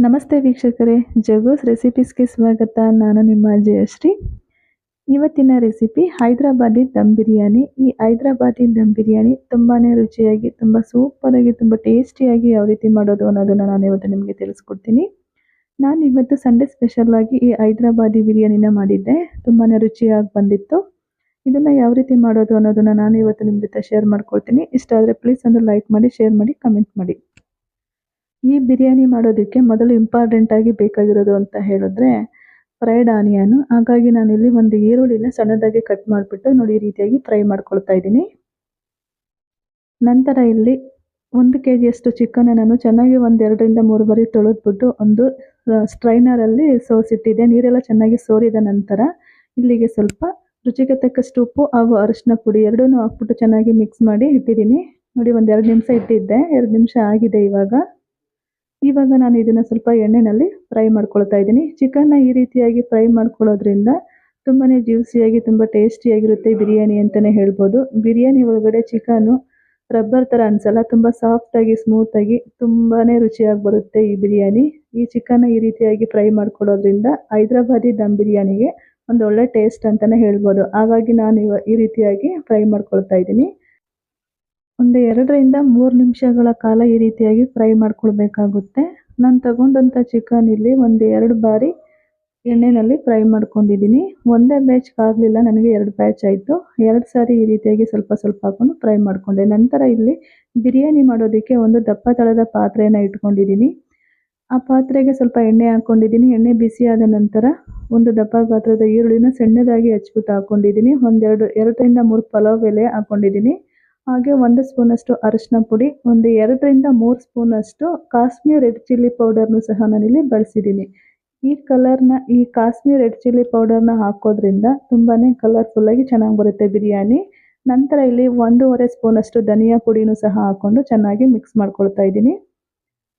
ನಮಸ್ತೆ ವೀಕ್ಷಕರೇ, ಜಗ್ಗೂಸ್ ರೆಸಿಪೀಸ್‌ಗೆ ಸ್ವಾಗತ. ನಾನು ನಿಮ್ಮ ಜಯಶ್ರೀ. ಇವತ್ತಿನ ರೆಸಿಪಿ ಹೈದರಾಬಾದಿ ದಮ್ ಬಿರಿಯಾನಿ. ಈ ಹೈದರಾಬಾದಿ ದಮ್ ಬಿರಿಯಾನಿ ತುಂಬಾನೇ ರುಚಿಯಾಗಿ, ತುಂಬ ಸೂಪರಾಗಿ, ತುಂಬ ಟೇಸ್ಟಿಯಾಗಿ ಯಾವ ರೀತಿ ಮಾಡೋದು ಅನ್ನೋದನ್ನು ನಾನು ಇವತ್ತು ನಿಮಗೆ ತಿಳಿಸ್ಕೊಡ್ತೀನಿ. ನಾನು ಇವತ್ತು ಸಂಡೇ ಸ್ಪೆಷಲ್ ಆಗಿ ಈ ಹೈದರಾಬಾದಿ ಬಿರಿಯಾನಿನ ಮಾಡಿದ್ದೆ. ತುಂಬಾನೇ ರುಚಿಯಾಗಿ ಬಂದಿತ್ತು. ಇದನ್ನು ಯಾವ ರೀತಿ ಮಾಡೋದು ಅನ್ನೋದನ್ನು ನಾನು ಇವತ್ತು ನಿಮ್ಮ ಜೊತೆ ಶೇರ್ ಮಾಡ್ಕೊಳ್ತೀನಿ. ಇಷ್ಟ ಆದರೆ ಪ್ಲೀಸ್ ಒಂದು ಲೈಕ್ ಮಾಡಿ, ಶೇರ್ ಮಾಡಿ, ಕಮೆಂಟ್ ಮಾಡಿ. ಈ ಬಿರಿಯಾನಿ ಮಾಡೋದಕ್ಕೆ ಮೊದಲು ಇಂಪಾರ್ಟೆಂಟ್ ಆಗಿ ಬೇಕಾಗಿರೋದು ಅಂತ ಹೇಳಿದ್ರೆ ಫ್ರೈಡ್ ಆನಿಯನ್. ಹಾಗಾಗಿ ನಾನಿಲ್ಲಿ ಒಂದು ಈರುಳ್ಳಿನ ಸಣ್ಣದಾಗಿ ಕಟ್ ಮಾಡಿಬಿಟ್ಟು ನೋಡಿ ಈ ರೀತಿಯಾಗಿ ಫ್ರೈ ಮಾಡ್ಕೊಳ್ತಾ ಇದ್ದೀನಿ. ನಂತರ ಇಲ್ಲಿ 1 kg ಚಿಕನ್ ನಾನು ಚೆನ್ನಾಗಿ 2 ರಿಂದ 3 ಬಾರಿ ತೊಳೆದ್ಬಿಟ್ಟು ಒಂದು ಸ್ಟ್ರೈನರಲ್ಲಿ ಸೋಸಿಟ್ಟಿದ್ದೆ. ನೀರೆಲ್ಲ ಚೆನ್ನಾಗಿ ಸೋರಿದ ನಂತರ ಇಲ್ಲಿಗೆ ಸ್ವಲ್ಪ ರುಚಿಗೆ ತಕ್ಕಷ್ಟು ಉಪ್ಪು ಹಾಗೂ ಅರಿಶಿನ ಪುಡಿ ಎರಡನ್ನೂ ಹಾಕ್ಬಿಟ್ಟು ಚೆನ್ನಾಗಿ ಮಿಕ್ಸ್ ಮಾಡಿ ಇಟ್ಟಿದ್ದೀನಿ. ನೋಡಿ 2 ನಿಮಿಷ ಇಟ್ಟಿದ್ದೆ. 2 ನಿಮಿಷ ಆಗಿದೆ. ಇವಾಗ ನಾನು ಇದನ್ನು ಸ್ವಲ್ಪ ಎಣ್ಣೆಯಲ್ಲಿ ಫ್ರೈ ಮಾಡ್ಕೊಳ್ತಾ ಇದ್ದೀನಿ. ಚಿಕನ್ನ ಈ ರೀತಿಯಾಗಿ ಫ್ರೈ ಮಾಡ್ಕೊಳ್ಳೋದ್ರಿಂದ ತುಂಬಾ ಜ್ಯೂಸಿಯಾಗಿ, ತುಂಬ ಟೇಸ್ಟಿಯಾಗಿರುತ್ತೆ ಬಿರಿಯಾನಿ ಅಂತಲೇ ಹೇಳ್ಬೋದು. ಬಿರಿಯಾನಿ ಒಳಗಡೆ ಚಿಕನ್ನು ರಬ್ಬರ್ ಥರ ಅನಿಸಲ್ಲ, ತುಂಬ ಸಾಫ್ಟಾಗಿ, ಸ್ಮೂತಾಗಿ ತುಂಬಾ ರುಚಿಯಾಗಿ ಬರುತ್ತೆ ಈ ಬಿರಿಯಾನಿ. ಈ ಚಿಕನ್ನ ಈ ರೀತಿಯಾಗಿ ಫ್ರೈ ಮಾಡ್ಕೊಳ್ಳೋದ್ರಿಂದ ಹೈದರಾಬಾದಿ ದಮ್ ಬಿರಿಯಾನಿಗೆ ಒಂದು ಒಳ್ಳೆ ಟೇಸ್ಟ್ ಅಂತಲೇ ಹೇಳ್ಬೋದು. ಹಾಗಾಗಿ ನಾನು ಈ ರೀತಿಯಾಗಿ ಫ್ರೈ ಮಾಡ್ಕೊಳ್ತಾ ಇದ್ದೀನಿ. ಒಂದು 2 ರಿಂದ 3 ನಿಮಿಷಗಳ ಕಾಲ ಈ ರೀತಿಯಾಗಿ ಫ್ರೈ ಮಾಡ್ಕೊಳ್ಬೇಕಾಗುತ್ತೆ. ನಾನು ತಗೊಂಡಂಥ ಚಿಕನ್ ಇಲ್ಲಿ 1-2 ಬಾರಿ ಎಣ್ಣೆಯಲ್ಲಿ ಫ್ರೈ ಮಾಡ್ಕೊಂಡಿದ್ದೀನಿ. ಒಂದೇ ಬ್ಯಾಚ್ಗಾಗಲಿಲ್ಲ, ನನಗೆ 2 ಬ್ಯಾಚ್ ಆಯಿತು. 2 ಸಾರಿ ಈ ರೀತಿಯಾಗಿ ಸ್ವಲ್ಪ ಸ್ವಲ್ಪ ಹಾಕೊಂಡು ಫ್ರೈ ಮಾಡಿಕೊಂಡೆ. ನಂತರ ಇಲ್ಲಿ ಬಿರಿಯಾನಿ ಮಾಡೋದಕ್ಕೆ ಒಂದು ದಪ್ಪ ತಳದ ಪಾತ್ರೆಯನ್ನು ಇಟ್ಕೊಂಡಿದ್ದೀನಿ. ಆ ಪಾತ್ರೆಗೆ ಸ್ವಲ್ಪ ಎಣ್ಣೆ ಹಾಕ್ಕೊಂಡಿದ್ದೀನಿ. ಎಣ್ಣೆ ಬಿಸಿಯಾದ ನಂತರ ಒಂದು ದಪ್ಪ ಗಾತ್ರದ ಈರುಳ್ಳಿನ ಸಣ್ಣದಾಗಿ ಹಚ್ಬಿಟ್ಟು ಹಾಕ್ಕೊಂಡಿದ್ದೀನಿ. 2 ರಿಂದ 3 ಪಲಾವ್ ಎಲೆ ಹಾಕ್ಕೊಂಡಿದ್ದೀನಿ. ಹಾಗೆ 1 ಸ್ಪೂನಷ್ಟು ಅರಿಶಿನ ಪುಡಿ, 2 ರಿಂದ 3 ಸ್ಪೂನಷ್ಟು ಕಾಶ್ಮೀರ್ ರೆಡ್ ಚಿಲ್ಲಿ ಪೌಡರ್ನು ಸಹ ನಾನಿಲ್ಲಿ ಬಳಸಿದ್ದೀನಿ. ಈ ಕಾಶ್ಮೀರ್ ರೆಡ್ ಚಿಲ್ಲಿ ಪೌಡರ್ನ ಹಾಕೋದ್ರಿಂದ ತುಂಬಾ ಕಲರ್ಫುಲ್ಲಾಗಿ ಚೆನ್ನಾಗಿ ಬರುತ್ತೆ ಬಿರಿಯಾನಿ. ನಂತರ ಇಲ್ಲಿ 1.5 ಸ್ಪೂನಷ್ಟು ಧನಿಯಾ ಪುಡಿನೂ ಸಹ ಹಾಕ್ಕೊಂಡು ಚೆನ್ನಾಗಿ ಮಿಕ್ಸ್ ಮಾಡ್ಕೊಳ್ತಾ ಇದ್ದೀನಿ.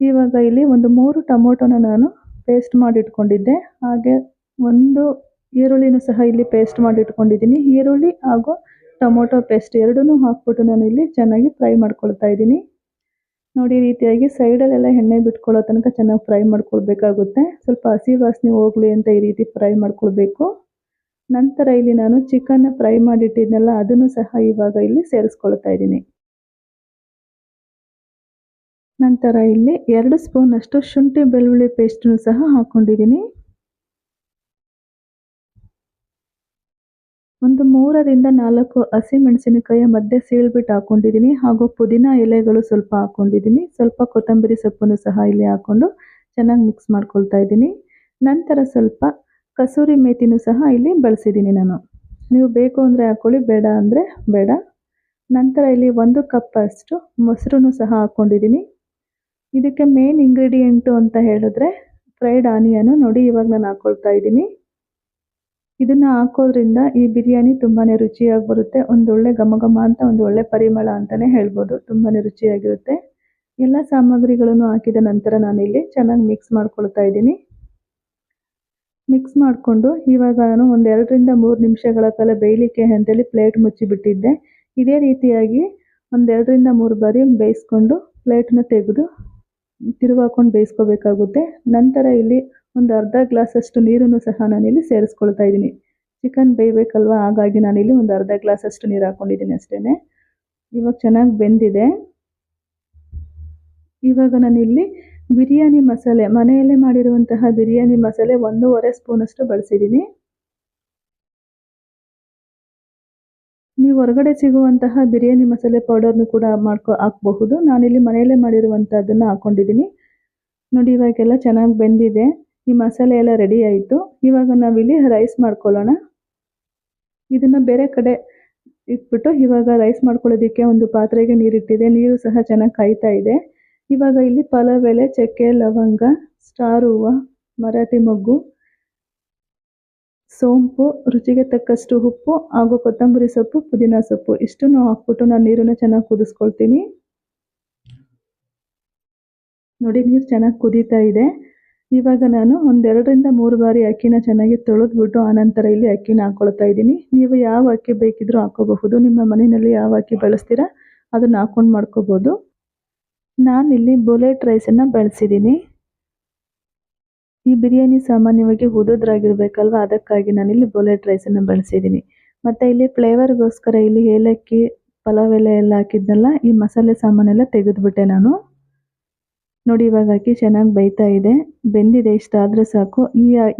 ಇವಾಗ ಇಲ್ಲಿ 3 ಟೊಮೊಟೊನ ನಾನು ಪೇಸ್ಟ್ ಮಾಡಿಟ್ಕೊಂಡಿದ್ದೆ. ಹಾಗೆ 1 ಈರುಳ್ಳಿನೂ ಸಹ ಇಲ್ಲಿ ಪೇಸ್ಟ್ ಮಾಡಿಟ್ಕೊಂಡಿದ್ದೀನಿ. ಈರುಳ್ಳಿ ಹಾಗೂ ಟೊಮೊಟೊ ಪೇಸ್ಟ್ ಎರಡನ್ನೂ ಹಾಕ್ಬಿಟ್ಟು ನಾನು ಇಲ್ಲಿ ಚೆನ್ನಾಗಿ ಫ್ರೈ ಮಾಡ್ಕೊಳ್ತಾ ಇದ್ದೀನಿ. ನೋಡಿ ಈ ರೀತಿಯಾಗಿ ಸೈಡಲ್ಲೆಲ್ಲ ಎಣ್ಣೆ ಬಿಟ್ಕೊಳ್ಳೋ ತನಕ ಚೆನ್ನಾಗಿ ಫ್ರೈ ಮಾಡ್ಕೊಳ್ಬೇಕಾಗುತ್ತೆ. ಸ್ವಲ್ಪ ಹಸಿ ವಾಸನೆ ಹೋಗಲಿ ಅಂತ ಈ ರೀತಿ ಫ್ರೈ ಮಾಡ್ಕೊಳ್ಬೇಕು. ನಂತರ ಇಲ್ಲಿ ನಾನು ಚಿಕನ್ನ ಫ್ರೈ ಮಾಡಿಟ್ಟಿದ್ನಲ್ಲ, ಅದನ್ನು ಸಹ ಇವಾಗ ಇಲ್ಲಿ ಸೇರಿಸ್ಕೊಳ್ತಾ ಇದ್ದೀನಿ. ನಂತರ ಇಲ್ಲಿ 2 ಸ್ಪೂನಷ್ಟು ಶುಂಠಿ ಬೆಳ್ಳುಳ್ಳಿ ಪೇಸ್ಟನ್ನು ಸಹ ಹಾಕ್ಕೊಂಡಿದ್ದೀನಿ. 3 ರಿಂದ 4 ಹಸಿಮೆಣಸಿನಕಾಯಿಯ ಮಧ್ಯೆ ಸೀಳ್ಬಿಟ್ಟು ಹಾಕ್ಕೊಂಡಿದ್ದೀನಿ. ಹಾಗೂ ಪುದೀನ ಎಲೆಗಳು ಸ್ವಲ್ಪ ಹಾಕ್ಕೊಂಡಿದ್ದೀನಿ. ಸ್ವಲ್ಪ ಕೊತ್ತಂಬರಿ ಸೊಪ್ಪನ್ನು ಸಹ ಇಲ್ಲಿ ಹಾಕ್ಕೊಂಡು ಚೆನ್ನಾಗಿ ಮಿಕ್ಸ್ ಮಾಡ್ಕೊಳ್ತಾ ಇದ್ದೀನಿ. ನಂತರ ಸ್ವಲ್ಪ ಕಸೂರಿ ಮೇಥಿನೂ ಸಹ ಇಲ್ಲಿ ಬಳಸಿದ್ದೀನಿ ನಾನು. ನೀವು ಬೇಕು ಅಂದರೆ ಹಾಕ್ಕೊಳ್ಳಿ, ಬೇಡ ಅಂದರೆ ಬೇಡ. ನಂತರ ಇಲ್ಲಿ 1 ಕಪ್ ಅಷ್ಟು ಮೊಸರನ್ನು ಸಹ ಹಾಕ್ಕೊಂಡಿದ್ದೀನಿ. ಇದಕ್ಕೆ ಮೇನ್ ಇಂಗ್ರೀಡಿಯೆಂಟು ಅಂತ ಹೇಳಿದ್ರೆ ಫ್ರೈಡ್ ಆನಿಯನು. ನೋಡಿ ಇವಾಗ ನಾನು ಹಾಕ್ಕೊಳ್ತಾ ಇದ್ದೀನಿ. ಇದನ್ನು ಹಾಕೋದ್ರಿಂದ ಈ ಬಿರಿಯಾನಿ ತುಂಬಾ ರುಚಿಯಾಗಿ ಬರುತ್ತೆ. ಒಂದೊಳ್ಳೆ ಘಮ ಘಮ ಅಂತ, ಒಂದು ಒಳ್ಳೆ ಪರಿಮಳ ಅಂತಲೇ ಹೇಳ್ಬೋದು. ತುಂಬಾ ರುಚಿಯಾಗಿರುತ್ತೆ. ಎಲ್ಲ ಸಾಮಗ್ರಿಗಳನ್ನು ಹಾಕಿದ ನಂತರ ನಾನಿಲ್ಲಿ ಚೆನ್ನಾಗಿ ಮಿಕ್ಸ್ ಮಾಡ್ಕೊಳ್ತಾ ಇದ್ದೀನಿ. ಮಿಕ್ಸ್ ಮಾಡಿಕೊಂಡು ಇವಾಗ ನಾನು 2 ರಿಂದ 3 ನಿಮಿಷಗಳ ಕಾಲ ಬೇಯಲಿಕ್ಕೆ ಅಂತೇಳಿ ಪ್ಲೇಟ್ ಮುಚ್ಚಿಬಿಟ್ಟಿದ್ದೆ. ಇದೇ ರೀತಿಯಾಗಿ 2 ರಿಂದ 3 ಬಾರಿ ಬೇಯಿಸ್ಕೊಂಡು ಪ್ಲೇಟ್ನ ತೆಗೆದು ತಿರುವಾಕೊಂಡು ಬೇಯಿಸ್ಕೋಬೇಕಾಗುತ್ತೆ. ನಂತರ ಇಲ್ಲಿ ಒಂದು ಅರ್ಧ ಗ್ಲಾಸಷ್ಟು ನೀರನ್ನು ಸಹ ನಾನಿಲ್ಲಿ ಸೇರಿಸ್ಕೊಳ್ತಾ ಇದ್ದೀನಿ. ಚಿಕನ್ ಬೇಯಬೇಕಲ್ವ, ಹಾಗಾಗಿ ನಾನಿಲ್ಲಿ ಒಂದು ಅರ್ಧ ಗ್ಲಾಸಷ್ಟು ನೀರು ಹಾಕ್ಕೊಂಡಿದ್ದೀನಿ ಅಷ್ಟೇ. ಇವಾಗ ಚೆನ್ನಾಗಿ ಬೆಂದಿದೆ. ಇವಾಗ ನಾನಿಲ್ಲಿ ಬಿರಿಯಾನಿ ಮಸಾಲೆ, ಮನೆಯಲ್ಲೇ ಮಾಡಿರುವಂತಹ ಬಿರಿಯಾನಿ ಮಸಾಲೆ 1.5 ಸ್ಪೂನಷ್ಟು ಬಳಸಿದ್ದೀನಿ. ನೀವು ಹೊರಗಡೆ ಸಿಗುವಂತಹ ಬಿರಿಯಾನಿ ಮಸಾಲೆ ಪೌಡರ್ನು ಕೂಡ ಹಾಕಬಹುದು. ನಾನಿಲ್ಲಿ ಮನೆಯಲ್ಲೇ ಮಾಡಿರುವಂಥದ್ದನ್ನು ಹಾಕ್ಕೊಂಡಿದ್ದೀನಿ. ನೋಡಿ ಇವಾಗೆಲ್ಲ ಚೆನ್ನಾಗಿ ಬೆಂದಿದೆ. ಈ ಮಸಾಲೆ ಎಲ್ಲ ರೆಡಿ ಆಯಿತು. ಇವಾಗ ನಾವಿಲ್ಲಿ ರೈಸ್ ಮಾಡ್ಕೊಳ್ಳೋಣ. ಇದನ್ನು ಬೇರೆ ಕಡೆ ಇಟ್ಬಿಟ್ಟು ಇವಾಗ ರೈಸ್ ಮಾಡ್ಕೊಳ್ಳೋದಕ್ಕೆ ಒಂದು ಪಾತ್ರೆಗೆ ನೀರಿಟ್ಟಿದೆ. ನೀರು ಸಹ ಚೆನ್ನಾಗಿ ಕಾಯ್ತಾ ಇದೆ. ಇವಾಗ ಇಲ್ಲಿ ಪಲಾವ್ ಎಲೆ, ಚಕ್ಕೆ, ಲವಂಗ, ಸ್ಟಾರ್ ಹೂವು, ಮರಾಠಿ ಮೊಗ್ಗು, ಸೋಂಪು, ರುಚಿಗೆ ತಕ್ಕಷ್ಟು ಉಪ್ಪು ಹಾಗೂ ಕೊತ್ತಂಬರಿ ಸೊಪ್ಪು, ಪುದೀನ ಸೊಪ್ಪು ಇಷ್ಟನ್ನು ಹಾಕ್ಬಿಟ್ಟು ನಾನು ನೀರನ್ನು ಚೆನ್ನಾಗಿ ಕುದಿಸ್ಕೊಳ್ತೀನಿ. ನೋಡಿ ನೀರು ಚೆನ್ನಾಗಿ ಕುದೀತಾ ಇದೆ. ಇವಾಗ ನಾನು 2 ರಿಂದ 3 ಬಾರಿ ಅಕ್ಕಿನ ಚೆನ್ನಾಗಿ ತೊಳೆದ್ಬಿಟ್ಟು ಆನಂತರ ಇಲ್ಲಿ ಅಕ್ಕಿನ ಹಾಕ್ಕೊಳ್ತಾ ಇದ್ದೀನಿ. ನೀವು ಯಾವ ಅಕ್ಕಿ ಬೇಕಿದ್ರೂ ಹಾಕ್ಕೋಬಹುದು. ನಿಮ್ಮ ಮನೆಯಲ್ಲಿ ಯಾವ ಅಕ್ಕಿ ಬಳಸ್ತೀರಾ ಅದನ್ನು ಹಾಕ್ಕೊಂಡು ಮಾಡ್ಕೋಬೋದು. ನಾನಿಲ್ಲಿ ಬುಲೆಟ್ ರೈಸನ್ನು ಬಳಸಿದ್ದೀನಿ. ಈ ಬಿರಿಯಾನಿ ಸಾಮಾನ್ಯವಾಗಿ ಉದುದ್ರಾಗಿರ್ಬೇಕಲ್ವ, ಅದಕ್ಕಾಗಿ ನಾನಿಲ್ಲಿ ಬುಲೆಟ್ ರೈಸನ್ನು ಬಳಸಿದ್ದೀನಿ. ಮತ್ತು ಇಲ್ಲಿ ಫ್ಲೇವರ್ಗೋಸ್ಕರ ಇಲ್ಲಿ ಏಲಕ್ಕಿ, ಪಲಾವ್ ಎಲೆ ಎಲ್ಲ ಹಾಕಿದ್ನಲ್ಲ, ಈ ಮಸಾಲೆ ಸಾಮಾನೆಲ್ಲ ತೆಗೆದುಬಿಟ್ಟೆ ನಾನು. ನೋಡಿ ಇವಾಗ ಅಕ್ಕಿ ಚೆನ್ನಾಗಿ ಬೇಯ್ತಾ ಇದೆ, ಬೆಂದಿದೆ. ಇಷ್ಟ ಆದರೆ ಸಾಕು.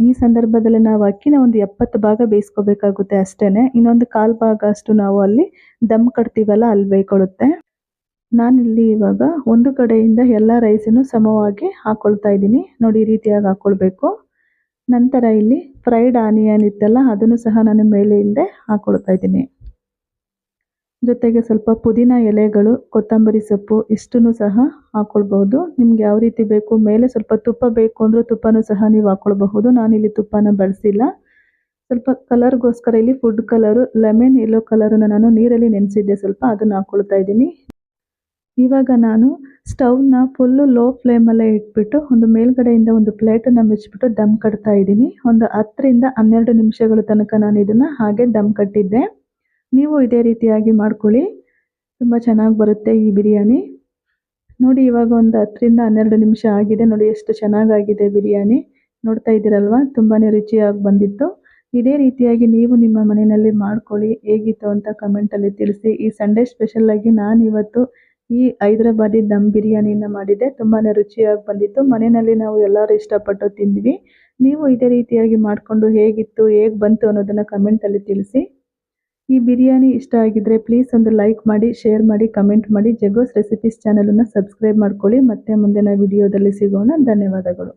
ಈ ಸಂದರ್ಭದಲ್ಲಿ ನಾವು ಅಕ್ಕಿನ ಒಂದು 70 ಭಾಗ ಬೇಯಿಸ್ಕೋಬೇಕಾಗುತ್ತೆ ಅಷ್ಟೇ. ಇನ್ನೊಂದು 1/4 ಭಾಗ ಅಷ್ಟು ನಾವು ಅಲ್ಲಿ ದಮ್ ಕಟ್ತೀವಲ್ಲ, ಅಲ್ಲಿ ಬೇಯ್ಕೊಳ್ಳುತ್ತೆ. ನಾನಿಲ್ಲಿ ಇವಾಗ ಒಂದು ಕಡೆಯಿಂದ ಎಲ್ಲ ರೈಸನ್ನು ಸಮವಾಗಿ ಹಾಕ್ಕೊಳ್ತಾ ಇದ್ದೀನಿ. ನೋಡಿ ಈ ರೀತಿಯಾಗಿ ಹಾಕ್ಕೊಳ್ಬೇಕು. ನಂತರ ಇಲ್ಲಿ ಫ್ರೈಡ್ ಆನಿಯನ್ ಇತ್ತಲ್ಲ, ಅದನ್ನು ಸಹ ನಾನು ಮೇಲೆ ಹಿಂದೆ ಹಾಕ್ಕೊಳ್ತಾ ಇದ್ದೀನಿ. ಜೊತೆಗೆ ಸ್ವಲ್ಪ ಪುದೀನ ಎಲೆಗಳು, ಕೊತ್ತಂಬರಿ ಸೊಪ್ಪು ಇಷ್ಟನ್ನು ಸಹ ಹಾಕ್ಕೊಳ್ಬಹುದು. ನಿಮ್ಗೆ ಯಾವ ರೀತಿ ಬೇಕು, ಮೇಲೆ ಸ್ವಲ್ಪ ತುಪ್ಪ ಬೇಕು ಅಂದರೂ ತುಪ್ಪನೂ ಸಹ ನೀವು ಹಾಕ್ಕೊಳ್ಬಹುದು. ನಾನಿಲ್ಲಿ ತುಪ್ಪನ ಬಳಸಿಲ್ಲ. ಸ್ವಲ್ಪ ಕಲರ್ಗೋಸ್ಕರ ಇಲ್ಲಿ ಫುಡ್ ಕಲರು, ಲೆಮನ್ ಯೆಲ್ಲೋ ಕಲರನ್ನು ನಾನು ನೀರಲ್ಲಿ ನೆನೆಸಿದ್ದೆ ಸ್ವಲ್ಪ, ಅದನ್ನು ಹಾಕ್ಕೊಳ್ತಾ ಇದ್ದೀನಿ. ಇವಾಗ ನಾನು ಸ್ಟವ್ನ ಫುಲ್ಲು ಲೋ ಫ್ಲೇಮಲ್ಲೇ ಇಟ್ಬಿಟ್ಟು ಒಂದು ಮೇಲ್ಗಡೆಯಿಂದ ಒಂದು ಪ್ಲೇಟನ್ನು ಮುಚ್ಚಿಬಿಟ್ಟು ದಮ್ ಕಟ್ತಾ ಇದ್ದೀನಿ. ಒಂದು 10 ರಿಂದ 12 ನಿಮಿಷಗಳ ತನಕ ನಾನು ಇದನ್ನು ಹಾಗೆ ದಮ್ ಕಟ್ಟಿದ್ದೆ. ನೀವು ಇದೇ ರೀತಿಯಾಗಿ ಮಾಡ್ಕೊಳ್ಳಿ, ತುಂಬ ಚೆನ್ನಾಗಿ ಬರುತ್ತೆ ಈ ಬಿರಿಯಾನಿ. ನೋಡಿ ಇವಾಗ ಒಂದು 10 ರಿಂದ 12 ನಿಮಿಷ ಆಗಿದೆ. ನೋಡಿ ಎಷ್ಟು ಚೆನ್ನಾಗಾಗಿದೆ ಬಿರಿಯಾನಿ. ನೋಡ್ತಾ ಇದ್ದೀರಲ್ವ, ತುಂಬಾ ರುಚಿಯಾಗಿ ಬಂದಿತ್ತು. ಇದೇ ರೀತಿಯಾಗಿ ನೀವು ನಿಮ್ಮ ಮನೆಯಲ್ಲಿ ಮಾಡ್ಕೊಳ್ಳಿ. ಹೇಗಿತ್ತು ಅಂತ ಕಮೆಂಟಲ್ಲಿ ತಿಳಿಸಿ. ಈ ಸಂಡೇ ಸ್ಪೆಷಲಾಗಿ ನಾನಿವತ್ತು ಈ ಹೈದರಾಬಾದಿ ದಮ್ ಬಿರಿಯಾನಿನ ಮಾಡಿದ್ದೆ. ತುಂಬಾ ರುಚಿಯಾಗಿ ಬಂದಿತ್ತು. ಮನೆಯಲ್ಲಿ ನಾವು ಎಲ್ಲರೂ ಇಷ್ಟಪಟ್ಟು ತಿಂದ್ವಿ. ನೀವು ಇದೇ ರೀತಿಯಾಗಿ ಮಾಡಿಕೊಂಡು ಹೇಗಿತ್ತು, ಹೇಗೆ ಬಂತು ಅನ್ನೋದನ್ನು ಕಮೆಂಟಲ್ಲಿ ತಿಳಿಸಿ. ಈ ಬಿರಿಯಾನಿ ಇಷ್ಟ ಆಗಿದ್ರೆ ಪ್ಲೀಸ್ ಒಂದು ಲೈಕ್ ಮಾಡಿ, ಶೇರ್ ಮಾಡಿ, ಕಮೆಂಟ್ ಮಾಡಿ. ಜಗ್ಗೋಸ್ ರೆಸಿಪೀಸ್ ಚಾನಲನ್ನು ಸಬ್ಸ್ಕ್ರೈಬ್ ಮಾಡ್ಕೊಳ್ಳಿ. ಮತ್ತೆ ಮುಂದಿನ ವಿಡಿಯೋದಲ್ಲಿ ಸಿಗೋಣ. ಧನ್ಯವಾದಗಳು.